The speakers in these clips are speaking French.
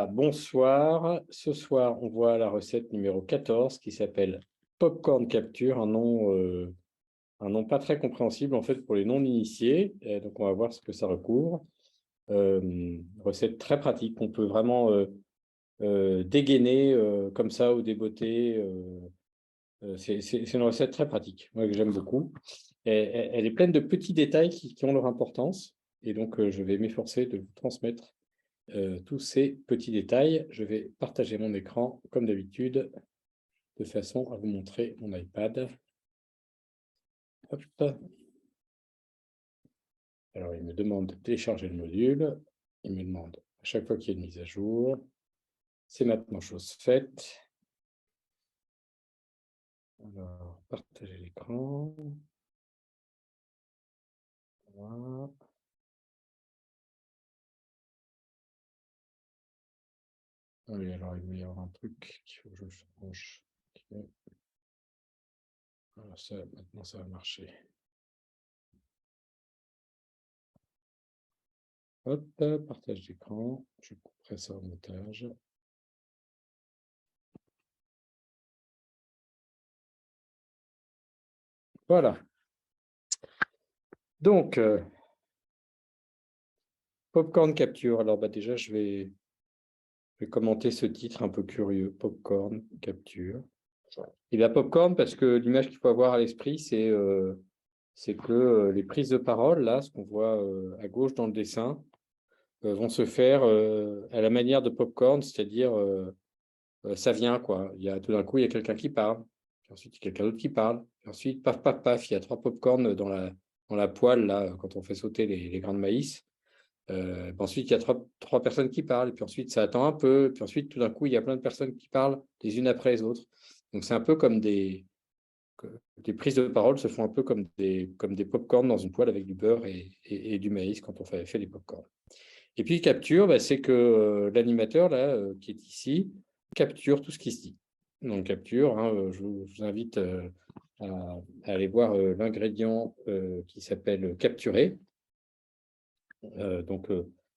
Voilà, bonsoir. Ce soir, on voit la recette numéro 14 qui s'appelle Popcorn Capture, un nom pas très compréhensible en fait pour les non-initiés. Donc, on va voir ce que ça recouvre. Recette très pratique qu'on peut vraiment dégainer comme ça ou débotter. C'est une recette très pratique, moi que j'aime beaucoup. Elle est pleine de petits détails qui ont leur importance. Et donc, je vais m'efforcer de vous transmettre tous ces petits détails. Je vais partager mon écran comme d'habitude de façon à vous montrer mon iPad. Hop. Alors, il me demande de télécharger le module. Il me demande à chaque fois qu'il y a une mise à jour. C'est maintenant chose faite. Alors, partager l'écran. Voilà. Oui, alors il va y avoir un truc qu'il faut que je change. Okay. Voilà, ça, maintenant ça va marcher. Hop, partage d'écran. Je couperai ça au montage. Voilà. Donc, Popcorn Capture. Alors, déjà, je vais commenter ce titre un peu curieux. Popcorn Capture. Et bien, Popcorn, parce que l'image qu'il faut avoir à l'esprit, c'est que les prises de parole, là, ce qu'on voit à gauche dans le dessin, vont se faire à la manière de Popcorn, c'est-à-dire ça vient, quoi. Tout d'un coup, il y a quelqu'un qui parle, puis ensuite, il y a quelqu'un d'autre qui parle, puis ensuite, paf, paf, paf, il y a 3 popcorn dans la poêle, là, quand on fait sauter les grains de maïs. Ensuite, il y a trois personnes qui parlent, et puis ensuite, ça attend un peu, puis ensuite, tout d'un coup, il y a plein de personnes qui parlent les unes après les autres. Donc, c'est un peu comme des prises de parole se font un peu comme des pop-corn dans une poêle avec du beurre et du maïs quand on fait des pop-corn. Et puis, capture, c'est que l'animateur, là, qui est ici, capture tout ce qui se dit. Donc, capture, hein, je vous invite à aller voir l'ingrédient qui s'appelle capturer. Donc,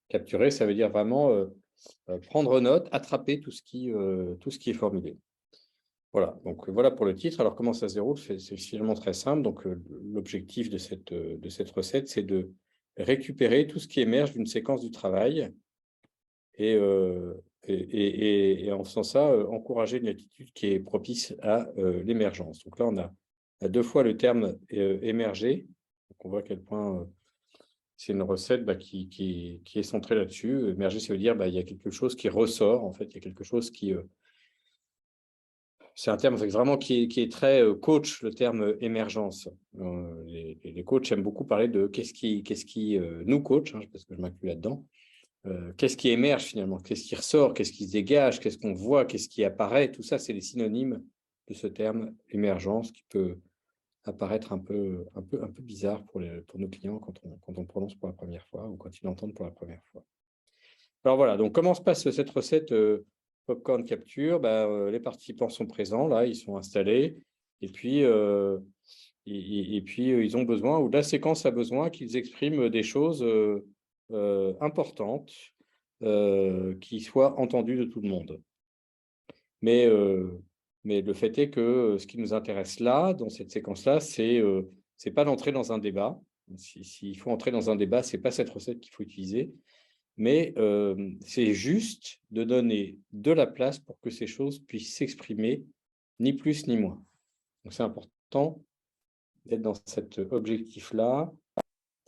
capturer, ça veut dire vraiment prendre note, attraper tout ce qui est formulé. Voilà, donc voilà pour le titre. Alors, comment ça se déroule? C'est finalement très simple. Donc, l'objectif de cette recette, c'est de récupérer tout ce qui émerge d'une séquence du travail et en faisant ça, encourager une attitude qui est propice à l'émergence. Donc là, on a 2 fois le terme émerger. Donc, on voit à quel point c'est une recette qui est centrée là-dessus. Émerger, ça veut dire il y a quelque chose qui ressort, en fait, il y a quelque chose qui… c'est un terme vraiment qui est très coach, le terme émergence. Les coachs aiment beaucoup parler de qu'est-ce qui nous coach, hein, parce que je m'inclus là-dedans. Qu'est-ce qui émerge finalement? Qu'est-ce qui ressort? Qu'est-ce qui se dégage? Qu'est-ce qu'on voit? Qu'est-ce qui apparaît? Tout ça, c'est les synonymes de ce terme émergence qui peut apparaître un peu bizarre pour nos clients quand on prononce pour la première fois ou quand ils l'entendent pour la première fois. Alors voilà, donc comment se passe cette recette Popcorn Capture? Les participants sont présents, là, ils sont installés, et puis, ils ont besoin, ou la séquence a besoin qu'ils expriment des choses importantes qui soient entendues de tout le monde. Mais le fait est que ce qui nous intéresse là, dans cette séquence-là, c'est pas d'entrer dans un débat. S'il faut entrer dans un débat, c'est pas cette recette qu'il faut utiliser, mais c'est juste de donner de la place pour que ces choses puissent s'exprimer, ni plus ni moins. Donc c'est important d'être dans cet objectif-là.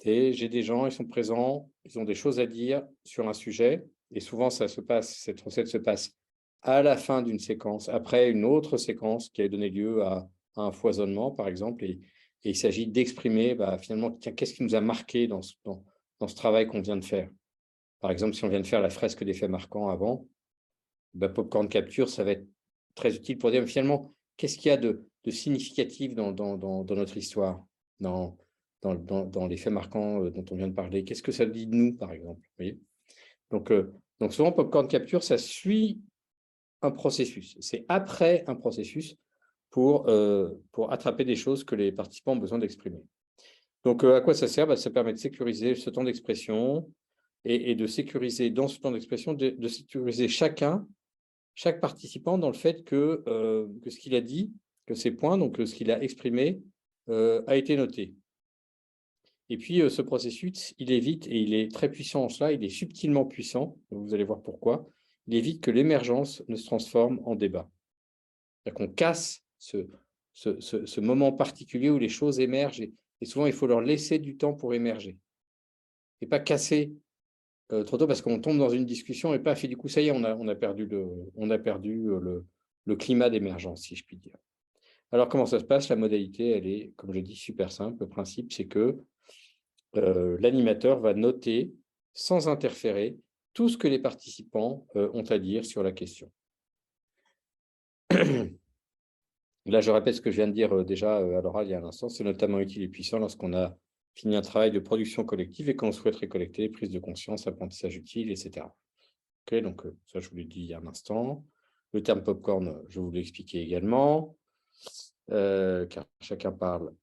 Et j'ai des gens, ils sont présents, ils ont des choses à dire sur un sujet, et souvent cette recette se passe à la fin d'une séquence, après une autre séquence qui a donné lieu à un foisonnement, par exemple, et il s'agit d'exprimer finalement qu'est-ce qui nous a marqué dans ce travail qu'on vient de faire. Par exemple, si on vient de faire la fresque des faits marquants avant, Popcorn Capture, ça va être très utile pour dire finalement qu'est-ce qu'il y a de significatif dans notre histoire, dans les faits marquants dont on vient de parler. Qu'est-ce que ça dit de nous, par exemple, vous voyez? Donc souvent, Popcorn Capture, ça suit un processus. C'est après un processus pour attraper des choses que les participants ont besoin d'exprimer. Donc, à quoi ça sert? Ça permet de sécuriser ce temps d'expression, et de sécuriser, dans ce temps d'expression, de sécuriser chaque participant dans le fait que ce qu'il a dit, que ses points, donc ce qu'il a exprimé, a été noté. Et puis, ce processus, il évite, et il est très puissant en cela, il est subtilement puissant, vous allez voir pourquoi, il évite que l'émergence ne se transforme en débat. C'est-à-dire qu'on casse ce moment particulier où les choses émergent, et souvent, il faut leur laisser du temps pour émerger. Et pas casser trop tôt parce qu'on tombe dans une discussion et paf, et du coup, ça y est, on a perdu le climat d'émergence, si je puis dire. Alors, comment ça se passe? La modalité, elle est, comme je dis, super simple. Le principe, c'est que l'animateur va noter, sans interférer, tout ce que les participants ont à dire sur la question. Là, je répète ce que je viens de dire déjà à l'oral il y a un instant, c'est notamment utile et puissant lorsqu'on a fini un travail de production collective et qu'on souhaite récolter prise de conscience, apprentissage utile, etc. Okay, donc, ça, je vous l'ai dit il y a un instant. Le terme popcorn, je vous l'ai expliqué également, car chacun parle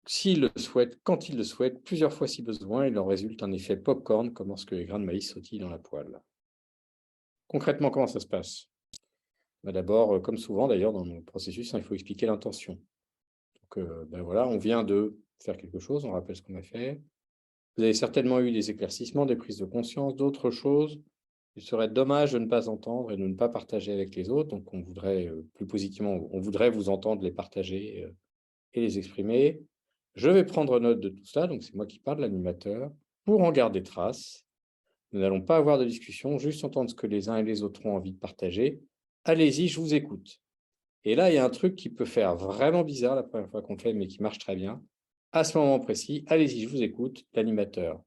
s'il le souhaite, quand il le souhaite, plusieurs fois si besoin, il en résulte un effet popcorn, comme lorsque les grains de maïs sautillent dans la poêle. Concrètement, comment ça se passe? D'abord, comme souvent d'ailleurs dans nos processus, il faut expliquer l'intention. Donc, voilà, on vient de faire quelque chose, on rappelle ce qu'on a fait. Vous avez certainement eu des éclaircissements, des prises de conscience, d'autres choses. Il serait dommage de ne pas entendre et de ne pas partager avec les autres. Donc, on voudrait, plus positivement, on voudrait vous entendre les partager et les exprimer. Je vais prendre note de tout cela, donc c'est moi qui parle, l'animateur, pour en garder trace. Nous n'allons pas avoir de discussion, juste entendre ce que les uns et les autres ont envie de partager. Allez-y, je vous écoute. Et là, il y a un truc qui peut faire vraiment bizarre la première fois qu'on le fait, mais qui marche très bien. À ce moment précis, allez-y, je vous écoute, l'animateur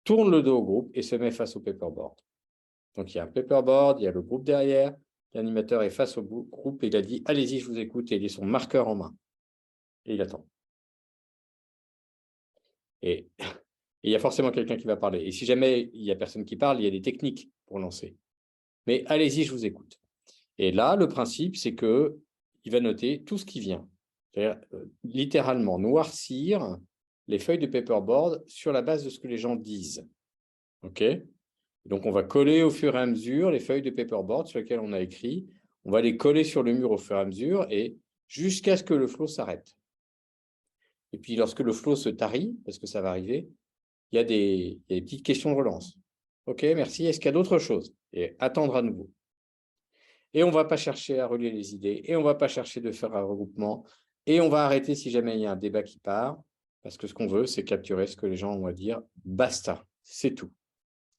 tourne le dos au groupe et se met face au paperboard. Donc, il y a un paperboard, il y a le groupe derrière, l'animateur est face au groupe et il a dit « Allez-y, je vous écoute » et il a son marqueur en main. Et il attend. Et il y a forcément quelqu'un qui va parler. Et si jamais il n'y a personne qui parle, il y a des techniques pour lancer. Mais allez-y, je vous écoute. Et là, le principe, c'est qu'il va noter tout ce qui vient. C'est-à-dire, littéralement, noircir les feuilles de paperboard sur la base de ce que les gens disent. OK? Donc, on va coller au fur et à mesure les feuilles de paperboard sur lesquelles on a écrit. On va les coller sur le mur au fur et à mesure et jusqu'à ce que le flow s'arrête. Et puis, lorsque le flow se tarit, parce que ça va arriver, il y a des petites questions de relance. OK, merci. Est-ce qu'il y a d'autres choses? Et attendre à nouveau. Et on ne va pas chercher à relier les idées, et on ne va pas chercher de faire un regroupement, et on va arrêter si jamais il y a un débat qui part, parce que ce qu'on veut, c'est capturer ce que les gens ont à dire. Basta, c'est tout.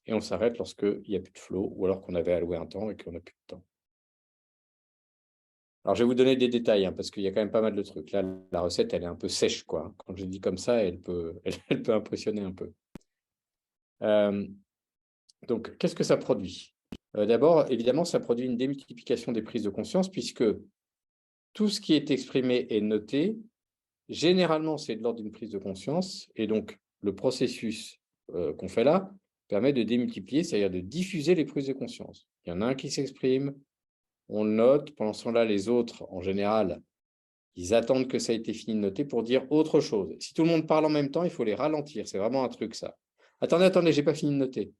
Et on s'arrête lorsqu'il n'y a plus de flow, ou alors qu'on avait alloué un temps et qu'on n'a plus de temps. Alors, je vais vous donner des détails, parce qu'il y a quand même pas mal de trucs. Là, la recette, elle est un peu sèche, quoi. Quand je dis comme ça, elle peut impressionner un peu. Donc, qu'est-ce que ça produit? D'abord, évidemment, ça produit une démultiplication des prises de conscience, puisque tout ce qui est exprimé et noté, généralement, c'est de l'ordre d'une prise de conscience. Et donc, le processus qu'on fait là permet de démultiplier, c'est-à-dire de diffuser les prises de conscience. Il y en a un qui s'exprime, on le note. Pendant ce temps-là, les autres, en général, ils attendent que ça ait été fini de noter pour dire autre chose. Si tout le monde parle en même temps, il faut les ralentir. C'est vraiment un truc, ça. Attendez, j'ai pas fini de noter.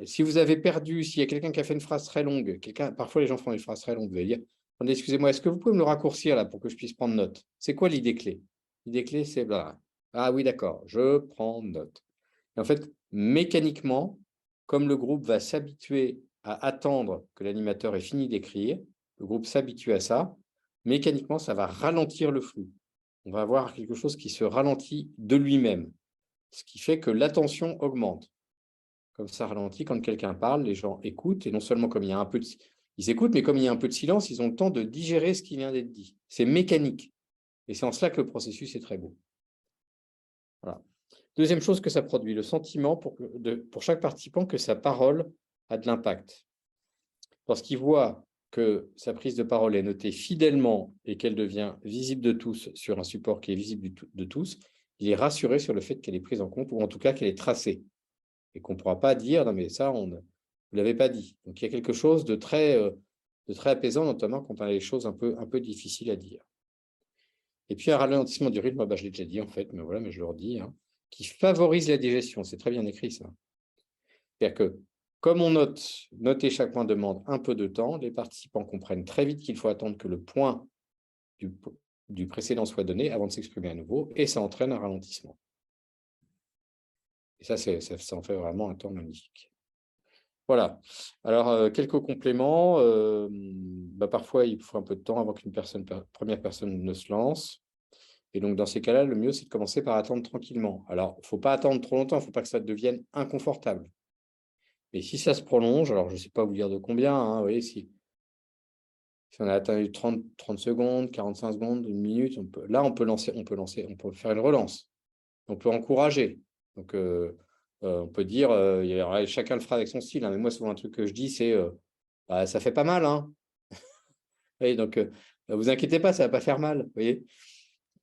Si vous avez perdu, s'il y a quelqu'un qui a fait une phrase très longue, parfois les gens font des phrases très longues, vous allez dire, attendez, excusez-moi, est-ce que vous pouvez me le raccourcir là pour que je puisse prendre note? C'est quoi l'idée clé? L'idée clé, c'est bla. Ah oui, d'accord, je prends note. Et en fait, mécaniquement, comme le groupe va s'habituer à attendre que l'animateur ait fini d'écrire, le groupe s'habitue à ça, mécaniquement, ça va ralentir le flux. On va avoir quelque chose qui se ralentit de lui-même, ce qui fait que l'attention augmente. Comme ça ralentit, quand quelqu'un parle, les gens écoutent, et non seulement comme il y a un peu de... Ils écoutent, mais comme il y a un peu de silence, ils ont le temps de digérer ce qui vient d'être dit. C'est mécanique. Et c'est en cela que le processus est très beau. Voilà. Deuxième chose que ça produit, le sentiment pour chaque participant que sa parole a de l'impact. Lorsqu'il voit que sa prise de parole est notée fidèlement et qu'elle devient visible de tous sur un support qui est visible de tous, il est rassuré sur le fait qu'elle est prise en compte, ou en tout cas qu'elle est tracée. Et qu'on ne pourra pas dire « non mais ça, vous ne l'avez pas dit ». Donc, il y a quelque chose de très apaisant, notamment quand on a des choses un peu difficiles à dire. Et puis, un ralentissement du rythme, je l'ai déjà dit en fait, mais voilà, mais je le redis, qui favorise la digestion. C'est très bien écrit, ça. C'est-à-dire que, comme on noter chaque point demande un peu de temps, les participants comprennent très vite qu'il faut attendre que le point du précédent soit donné avant de s'exprimer à nouveau, et ça entraîne un ralentissement. Et ça en fait vraiment un temps magnifique. Voilà. Alors, quelques compléments. Parfois, il faut un peu de temps avant qu'une première personne ne se lance. Et donc, dans ces cas-là, le mieux, c'est de commencer par attendre tranquillement. Alors, il ne faut pas attendre trop longtemps, il ne faut pas que ça devienne inconfortable. Et si ça se prolonge, alors je ne sais pas vous dire de combien, hein, vous voyez, si on a atteint 30 secondes, 45 secondes, une minute, on peut faire une relance. On peut encourager. Donc, on peut dire, chacun le fera avec son style, hein, mais moi, souvent, un truc que je dis, c'est ça fait pas mal. Hein. Et donc, vous inquiétez pas, ça ne va pas faire mal. Vous voyez.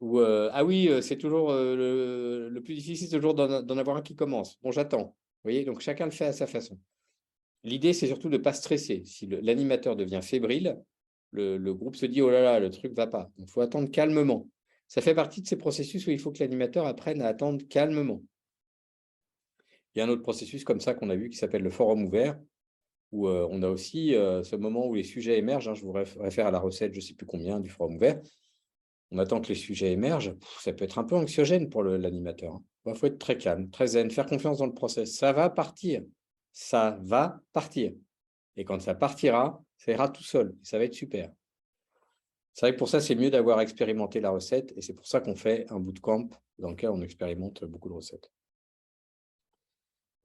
Ou, ah oui, c'est toujours le plus difficile, c'est toujours d'en avoir un qui commence. Bon, j'attends. Vous voyez, donc chacun le fait à sa façon. L'idée, c'est surtout de ne pas stresser. Si l'animateur devient fébrile, le groupe se dit, oh là là, le truc ne va pas. Il faut attendre calmement. Ça fait partie de ces processus où il faut que l'animateur apprenne à attendre calmement. Il y a un autre processus comme ça qu'on a vu qui s'appelle le forum ouvert, où on a aussi ce moment où les sujets émergent. Hein, je vous réfère à la recette, je ne sais plus combien, du forum ouvert. On attend que les sujets émergent. Ça peut être un peu anxiogène pour l'animateur. Il faut être très calme, très zen, faire confiance dans le process. Ça va partir. Ça va partir. Et quand ça partira, ça ira tout seul. Et ça va être super. C'est vrai que pour ça, c'est mieux d'avoir expérimenté la recette. Et c'est pour ça qu'on fait un bootcamp dans lequel on expérimente beaucoup de recettes.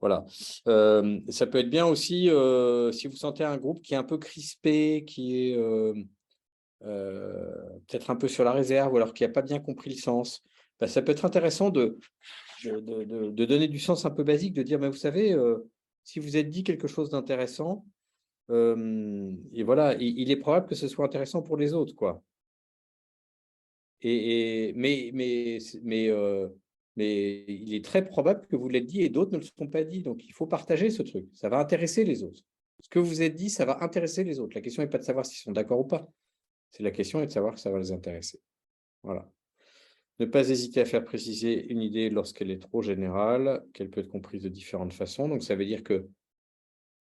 Voilà. Ça peut être bien aussi si vous sentez un groupe qui est un peu crispé, qui est peut-être un peu sur la réserve, ou alors qui n'a pas bien compris le sens. Ça peut être intéressant de donner du sens un peu basique, de dire, mais vous savez, si vous êtes dit quelque chose d'intéressant, et voilà, il est probable que ce soit intéressant pour les autres, quoi. Mais il est très probable que vous l'ayez dit et d'autres ne le sont pas dit. Donc, il faut partager ce truc. Ça va intéresser les autres. Ce que vous êtes dit, ça va intéresser les autres. La question n'est pas de savoir s'ils sont d'accord ou pas. C'est la question est de savoir que ça va les intéresser. Voilà. Ne pas hésiter à faire préciser une idée lorsqu'elle est trop générale, qu'elle peut être comprise de différentes façons. Donc, ça veut dire que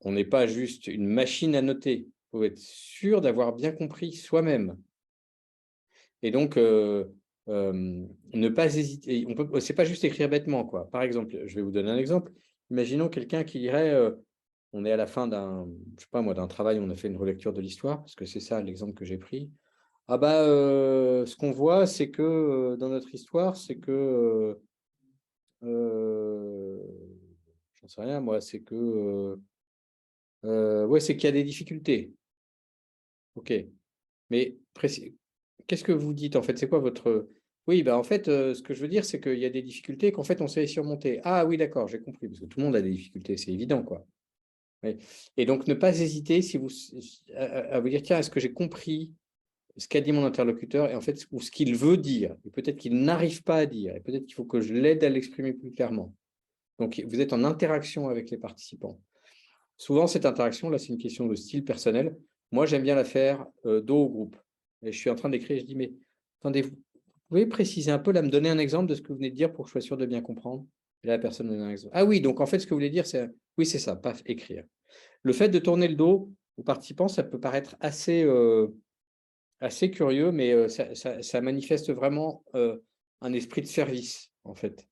on n'est pas juste une machine à noter. Il faut être sûr d'avoir bien compris soi-même. Et donc, ne pas hésiter. C'est pas juste écrire bêtement, quoi. Par exemple, je vais vous donner un exemple. Imaginons quelqu'un qui dirait, on est à la fin je sais pas moi, d'un travail, on a fait une relecture de l'histoire, parce que c'est ça l'exemple que j'ai pris. Ah bah, ce qu'on voit, c'est que dans notre histoire, c'est que, j'en sais rien, moi, c'est que, ouais, c'est qu'il y a des difficultés. Ok, mais qu'est-ce que vous dites en fait? C'est quoi votre… Oui, bah en fait, ce que je veux dire, c'est qu'il y a des difficultés qu'en fait, on sait les surmonter. Ah oui, d'accord, j'ai compris, parce que tout le monde a des difficultés, c'est évident, quoi. Oui. Et donc, ne pas hésiter à vous dire, tiens, est-ce que j'ai compris ce qu'a dit mon interlocuteur et en fait, ou ce qu'il veut dire, et peut-être qu'il n'arrive pas à dire, et peut-être qu'il faut que je l'aide à l'exprimer plus clairement. Donc, vous êtes en interaction avec les participants. Souvent, cette interaction, là, c'est une question de style personnel. Moi, j'aime bien la faire dos au groupe. Et je suis en train d'écrire, je dis, mais attendez, vous pouvez préciser un peu, là, me donner un exemple de ce que vous venez de dire pour que je sois sûr de bien comprendre. Et là, la personne donne un exemple. Ah oui, donc en fait, ce que vous voulez dire, c'est… Oui, c'est ça, paf, écrire. Le fait de tourner le dos aux participants, ça peut paraître assez curieux, mais ça manifeste vraiment un esprit de service, en fait.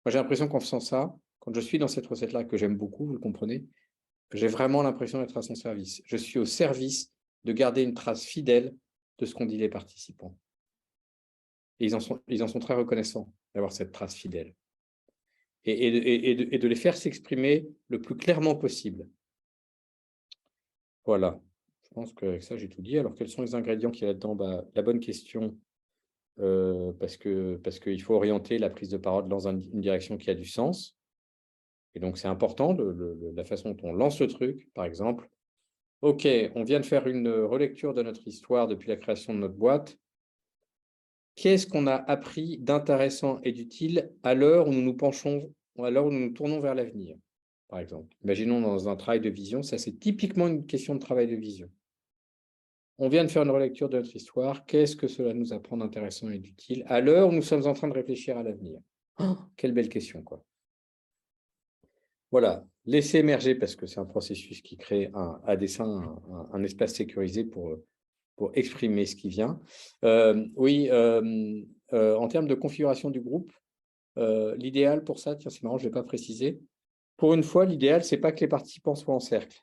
Moi, j'ai l'impression qu'en faisant ça, quand je suis dans cette recette-là, que j'aime beaucoup, vous le comprenez, j'ai vraiment l'impression d'être à son service. Je suis au service de garder une trace fidèle de ce qu'ont dit les participants. Et ils en sont très reconnaissants d'avoir cette trace fidèle. Et de les faire s'exprimer le plus clairement possible. Voilà. Je pense qu'avec ça, j'ai tout dit. Alors, quels sont les ingrédients qu'il y a là-dedans? La bonne question, parce qu'il faut orienter la prise de parole dans une direction qui a du sens. Et donc, c'est important, la façon dont on lance le truc, par exemple. OK, on vient de faire une relecture de notre histoire depuis la création de notre boîte. Qu'est-ce qu'on a appris d'intéressant et d'utile à l'heure où nous nous penchons, à l'heure où nous nous tournons vers l'avenir, par exemple? Imaginons dans un travail de vision, ça c'est typiquement une question de travail de vision. On vient de faire une relecture de notre histoire. Qu'est-ce que cela nous apprend d'intéressant et d'utile à l'heure où nous sommes en train de réfléchir à l'avenir? Oh, quelle belle question, quoi. Voilà, laisser émerger, parce que c'est un processus qui crée à dessein un espace sécurisé pour exprimer ce qui vient. Oui, en termes de configuration du groupe, l'idéal pour ça, tiens, c'est marrant, je ne vais pas préciser. Pour une fois, l'idéal, c'est pas que les participants soient en cercle.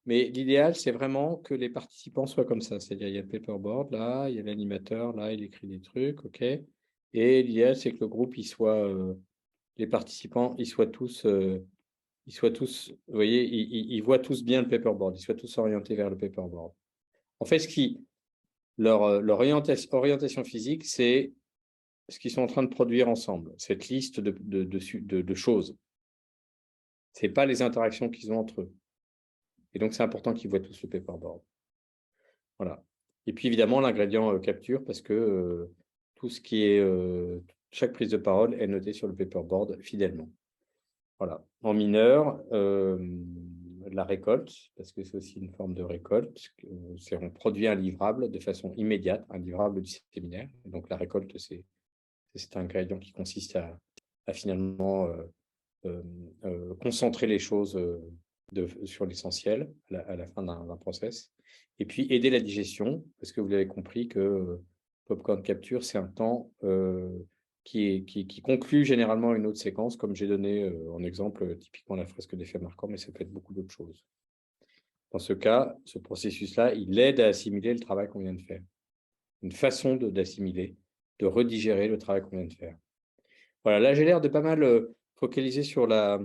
Mais l'idéal, c'est vraiment que les participants soient comme ça. C'est-à-dire, il y a le paperboard, là, il y a l'animateur, là, il écrit des trucs, OK. Et l'idéal, c'est que le groupe, les participants, ils soient tous, vous voyez, ils voient tous bien le paperboard, ils soient tous orientés vers le paperboard. En fait, leur orientation physique, c'est ce qu'ils sont en train de produire ensemble, cette liste de choses. Ce n'est pas les interactions qu'ils ont entre eux. Et donc, c'est important qu'ils voient tous le paperboard. Voilà. Et puis, évidemment, l'ingrédient capture, parce que tout ce qui est... chaque prise de parole est notée sur le paperboard fidèlement. Voilà. En mineur, la récolte, parce que c'est aussi une forme de récolte. On produit un livrable de façon immédiate, un livrable du séminaire. Et donc, la récolte, c'est cet ingrédient qui consiste à finalement concentrer les choses sur l'essentiel à la fin d'un process. Et puis, aider la digestion, parce que vous l'avez compris que Popcorn Capture, c'est un temps qui conclut généralement une autre séquence, comme j'ai donné en exemple, typiquement la fresque d'effet marquant, mais ça peut être beaucoup d'autres choses. Dans ce cas, ce processus-là, il aide à assimiler le travail qu'on vient de faire. Une façon d'assimiler, de redigérer le travail qu'on vient de faire. Voilà, là, j'ai l'air de pas mal focaliser sur la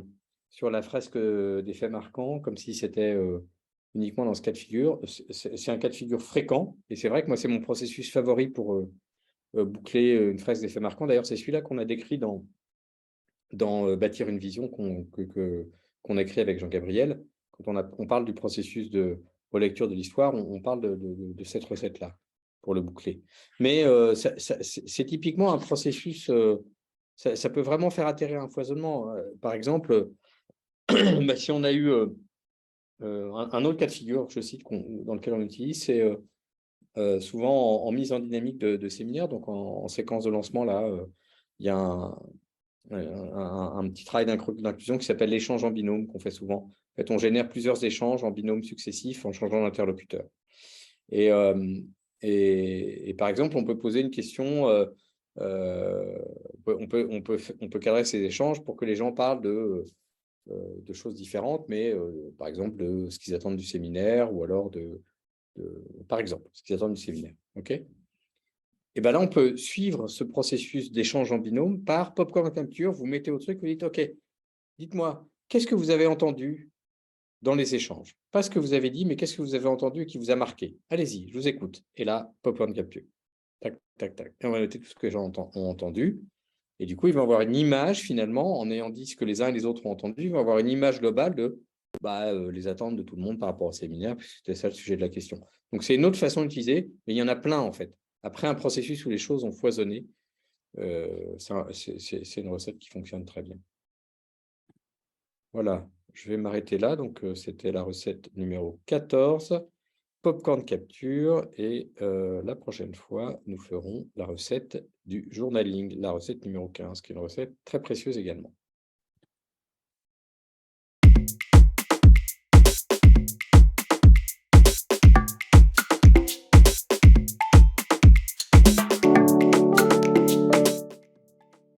fresque d'effets marquants, comme si c'était uniquement dans ce cas de figure. C'est un cas de figure fréquent, et c'est vrai que moi, c'est mon processus favori pour boucler une fresque d'effets marquants. D'ailleurs, c'est celui-là qu'on a décrit dans Bâtir une vision qu'on a écrit avec Jean-Gabriel. Quand on parle du processus de relecture de l'histoire, on parle de cette recette-là pour le boucler. Mais c'est typiquement un processus, ça peut vraiment faire atterrir un foisonnement. Par exemple, si on a eu un autre cas de figure, je cite, dans lequel on utilise, c'est souvent en mise en dynamique de séminaire, donc en séquence de lancement, là, il y a un petit travail d'inclusion qui s'appelle l'échange en binôme qu'on fait souvent. En fait, on génère plusieurs échanges en binôme successifs en changeant d'interlocuteur. Et par exemple, on peut poser une question, on peut cadrer ces échanges pour que les gens parlent de choses différentes, mais par exemple de ce qu'ils attendent du séminaire ou alors par exemple, ce qu'ils attendent du séminaire. OK ? Et bien là, on peut suivre ce processus d'échange en binôme par Popcorn Capture. Vous mettez au truc, vous dites, OK, dites-moi, qu'est-ce que vous avez entendu dans les échanges? Pas ce que vous avez dit, mais qu'est-ce que vous avez entendu et qui vous a marqué? Allez-y, je vous écoute. Et là, Popcorn Capture. Tac, tac, tac. Et on va noter tout ce que les gens ont entendu. Et du coup, ils vont avoir une image, finalement, en ayant dit ce que les uns et les autres ont entendu, ils vont avoir une image globale de les attentes de tout le monde par rapport au séminaire, puisque c'était ça le sujet de la question. Donc, c'est une autre façon d'utiliser, mais il y en a plein, en fait. Après un processus où les choses ont foisonné, c'est une recette qui fonctionne très bien. Voilà, je vais m'arrêter là. Donc, c'était la recette numéro 14, Popcorn Capture. Et la prochaine fois, nous ferons la recette du journaling, la recette numéro 15, qui est une recette très précieuse également.